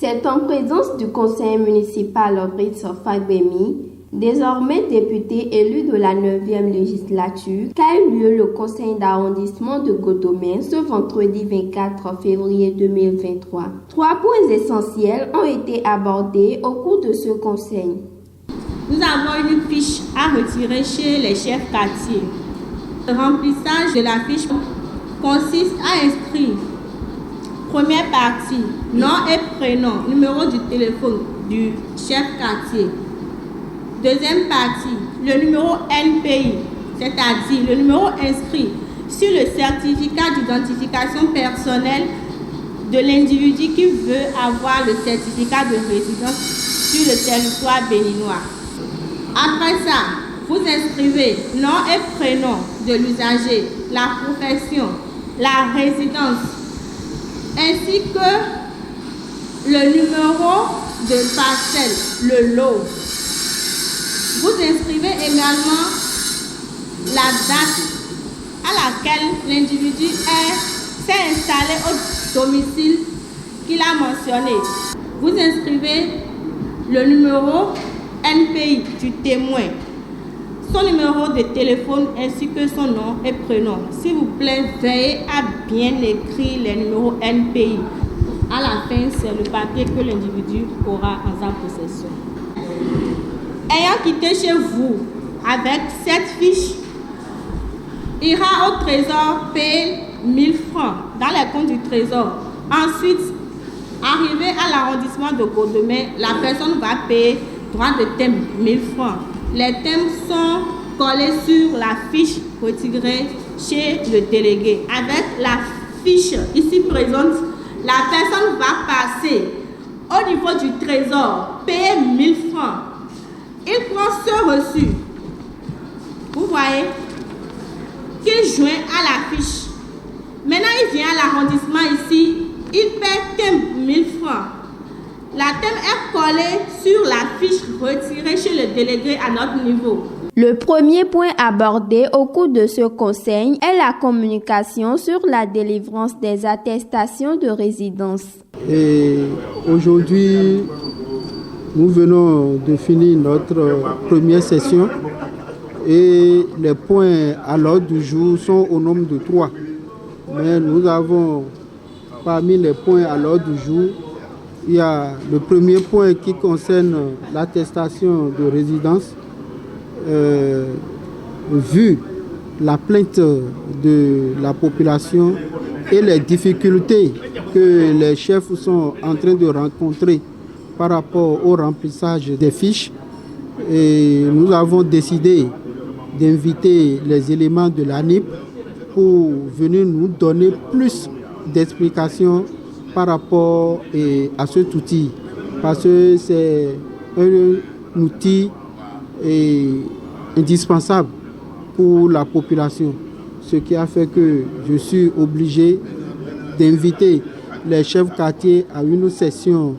C'est en présence du conseiller municipal Brice Fagbemi, désormais député élu de la 9e législature, qu'a eu lieu le conseil d'arrondissement de Godomè ce vendredi 24 février 2023. 3 points essentiels ont été abordés au cours de ce conseil. Nous avons une fiche à retirer chez les chefs quartiers. Le remplissage de la fiche consiste à inscrire première partie, nom et prénom, numéro du téléphone du chef quartier. Deuxième partie, le numéro NPI, c'est-à-dire le numéro inscrit sur le certificat d'identification personnelle de l'individu qui veut avoir le certificat de résidence sur le territoire béninois. Après ça, vous inscrivez nom et prénom de l'usager, la profession, la résidence, ainsi que le numéro de parcelle, le lot. Vous inscrivez également la date à laquelle l'individu s'est installé au domicile qu'il a mentionné. Vous inscrivez le numéro NPI du témoin, son numéro de téléphone ainsi que son nom et prénom. S'il vous plaît, veillez à bien écrire les numéros NPI. À la fin, c'est le papier que l'individu aura en sa possession. Ayant quitté chez vous avec cette fiche, ira au trésor payer 1000 francs dans les comptes du trésor. Ensuite, arrivé à l'arrondissement de Godomè, la personne va payer droit de thème 1000 francs. Les thèmes sont collés sur la fiche retirée chez le délégué. Avec la fiche ici présente, la personne va passer au niveau du trésor, payer 1000 francs. Il prend ce reçu, vous voyez, qu'il joint à la fiche. Maintenant, il vient à l'arrondissement ici, il paie thème 1000 francs. La thème est collée sur la fiche retirée chez le délégué à notre niveau. Le premier point abordé au cours de ce conseil est la communication sur la délivrance des attestations de résidence. Et aujourd'hui, nous venons de finir notre première session et les points à l'ordre du jour sont au nombre de 3. Mais nous avons parmi les points à l'ordre du jour, il y a le premier point qui concerne l'attestation de résidence. Vu la plainte de la population et les difficultés que les chefs sont en train de rencontrer par rapport au remplissage des fiches, et nous avons décidé d'inviter les éléments de l'ANIP pour venir nous donner plus d'explications par rapport à cet outil, parce que c'est un outil indispensable pour la population, ce qui a fait que je suis obligé d'inviter les chefs quartiers à une session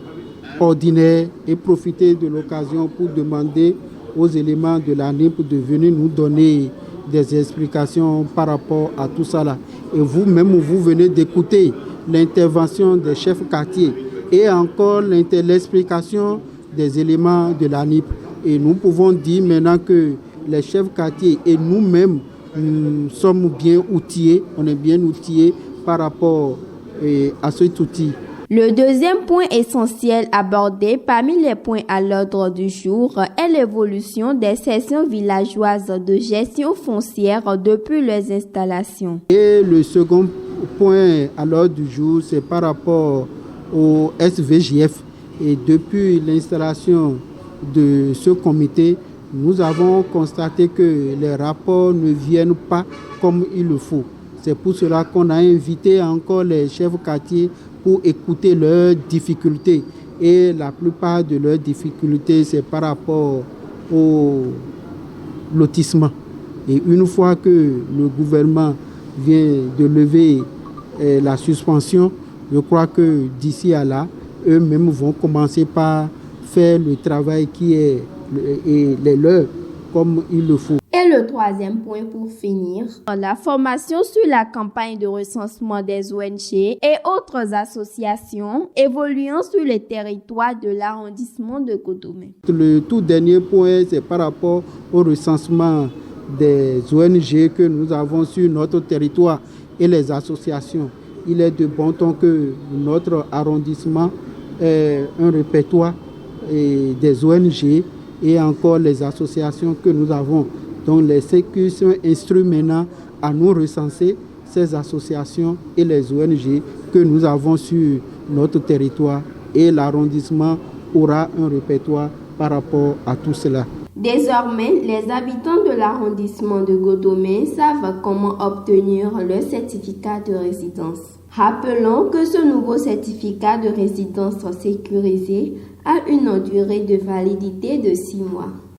ordinaire et profiter de l'occasion pour demander aux éléments de l'ANIP de venir nous donner des explications par rapport à tout ça là. Et vous-même, vous venez d'écouter l'intervention des chefs quartiers et encore l'explication des éléments de l'ANIP. Et nous pouvons dire maintenant que les chefs quartiers et nous-mêmes, nous sommes bien outillés, on est bien outillés par rapport à cet outil. Le deuxième point essentiel abordé parmi les points à l'ordre du jour est l'évolution des sections villageoises de gestion foncière depuis les installations. Et le second point à l'ordre du jour, c'est par rapport au SVJF. Et depuis l'installation de ce comité, nous avons constaté que les rapports ne viennent pas comme il le faut. C'est pour cela qu'on a invité encore les chefs quartiers pour écouter leurs difficultés. Et la plupart de leurs difficultés, c'est par rapport au lotissement. Et une fois que le gouvernement vient de lever la suspension, je crois que d'ici à là, eux-mêmes vont commencer par faire le travail qui est les leurs comme il le faut. Et le troisième point pour finir, la formation sur la campagne de recensement des ONG et autres associations évoluant sur les territoires de l'arrondissement de Godomè. Le tout dernier point, c'est par rapport au recensement des ONG que nous avons sur notre territoire et les associations. Il est de bon ton que notre arrondissement ait un répertoire des ONG et encore les associations que nous avons. Donc les CQ sont instruits maintenant à nous recenser ces associations et les ONG que nous avons sur notre territoire et l'arrondissement aura un répertoire par rapport à tout cela. Désormais, les habitants de l'arrondissement de Godomè savent comment obtenir le certificat de résidence. Rappelons que ce nouveau certificat de résidence sécurisé a une durée de validité de 6 mois.